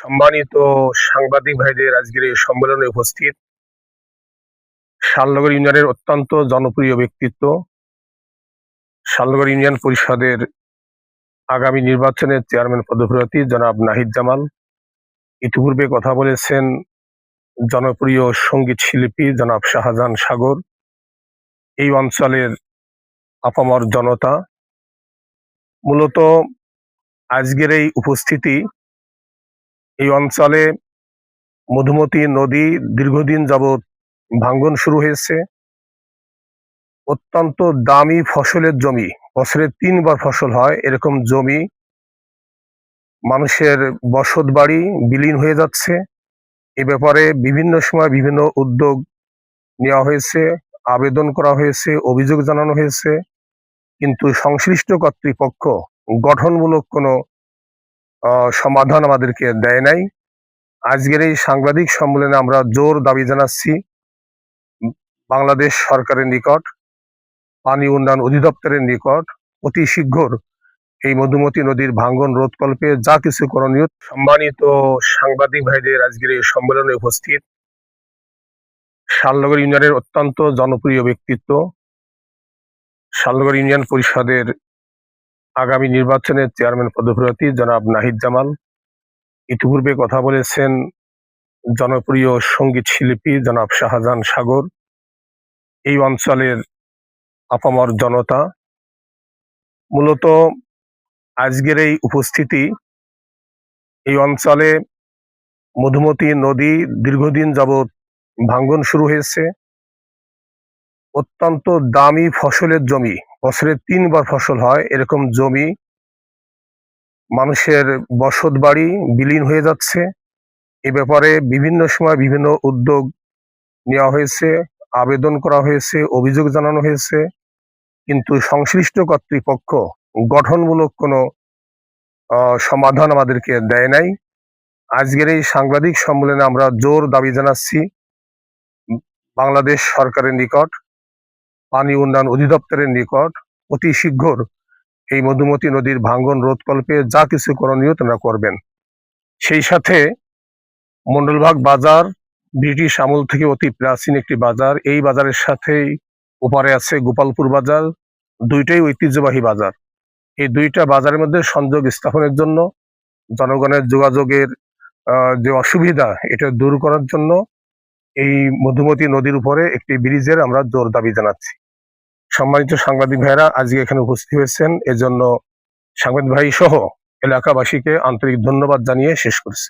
সম্মানিত সাংবাদিক ভাইদের আজকের এই সম্মেলনে উপস্থিত শালনগর ইউনিয়নের অত্যন্ত জনপ্রিয় ব্যক্তিত্ব, শালনগর ইউনিয়ন পরিষদের আগামী নির্বাচনের চেয়ারম্যান পদপ্রার্থী জনাব নাহিদ জামাল। ইতিপূর্বে কথা বলেছেন জনপ্রিয় সঙ্গীত শিল্পী জনাব শাহজাহান সাগর। এই অঞ্চলের আপামর জনতা, মূলত আজকের এই উপস্থিতি এই অঞ্চলে মধুমতি নদী দীর্ঘদিন যাবৎ ভাঙ্গন শুরু হয়েছে। অত্যন্ত দামি ফসলের জমি, বছরে ৩ বার ফসল হয়, এরকম জমি মানুষের বসত বাড়ি বিলীন হয়ে যাচ্ছে। এ ব্যাপারে বিভিন্ন সময় বিভিন্ন উদ্যোগ নেওয়া হয়েছে, আবেদন করা হয়েছে, অভিযোগ জানানো হয়েছে, কিন্তু সংশ্লিষ্ট কর্তৃপক্ষ গঠনমূলক কোনো সমাধান আমাদেরকে দেয় নাই। আজকের এই সাংবাদিক সম্মেলনে আমরা জোর দাবি জানাচ্ছি বাংলাদেশ সরকারের নিকট, পানি উন্নয়ন অধিদপ্তরের নিকট অতি শীঘ্র এই মধুমতি নদীর ভাঙ্গন রোধকল্পে যা কিছু করণীয়। সম্মানিত সাংবাদিক ভাইদের আজকের এই সম্মেলনে উপস্থিত শালনগর ইউনিয়নের অত্যন্ত জনপ্রিয় ব্যক্তিত্ব, শালনগর ইউনিয়ন পরিষদের আগামী নির্বাচনের চেয়ারম্যান পদপ্রার্থী জনাব নাহিদ জামাল। ইতিপূর্বে কথা বলেছেন জনপ্রিয় সঙ্গীত শিল্পী জনাব শাহজাহান সাগর। এই অঞ্চলের আপামর জনতা, মূলত আজকের এই উপস্থিতি এই অঞ্চলে মধুমতি নদী দীর্ঘদিন যাবৎ ভাঙ্গন শুরু হয়েছে। অত্যন্ত দামি ফসলের জমি, বছরে ৩ বার ফসল হয়, এরকম জমি মানুষের বসত বাড়ি বিলীন হয়ে যাচ্ছে। এ ব্যাপারে বিভিন্ন সময় বিভিন্ন উদ্যোগ নেওয়া হয়েছে, আবেদন করা হয়েছে, অভিযোগ জানানো হয়েছে, কিন্তু সংশ্লিষ্ট কর্তৃপক্ষ গঠনমূলক কোনো সমাধান আমাদেরকে দেয় নাই। আজকের এই সাংবাদিক সম্মেলনে আমরা জোর দাবি জানাচ্ছি বাংলাদেশ সরকারের নিকট, পানি উন্নয়ন অধিদপ্তরের নিকট অতি শীঘ্র এই মধুমতি নদীর ভাঙ্গন রোধকল্পে যা কিছু করণীয় তোমরা করবেন। সেই সাথে মন্ডলবাগ বাজার ব্রিটিশ আমল থেকে অতি প্রাচীন একটি বাজার। এই বাজারের সাথেই ওপারে আছে গোপালপুর বাজার, দুইটাই ঐতিহ্যবাহী বাজার। এই দুইটা বাজারের মধ্যে সংযোগ স্থাপনের জন্য, জনগণের যোগাযোগের যে অসুবিধা এটা দূর করার জন্য এই মধুমতি নদীর উপরে একটি ব্রিজের আমরা জোর দাবি জানাচ্ছি। সম্মানিত সাংবাদিক ভাইরা আজকে এখানে উপস্থিত হয়েছেন, এজন্য সাংবাদিক ভাই সহ এলাকাবাসীকে আন্তরিক ধন্যবাদ জানিয়ে শেষ করছি।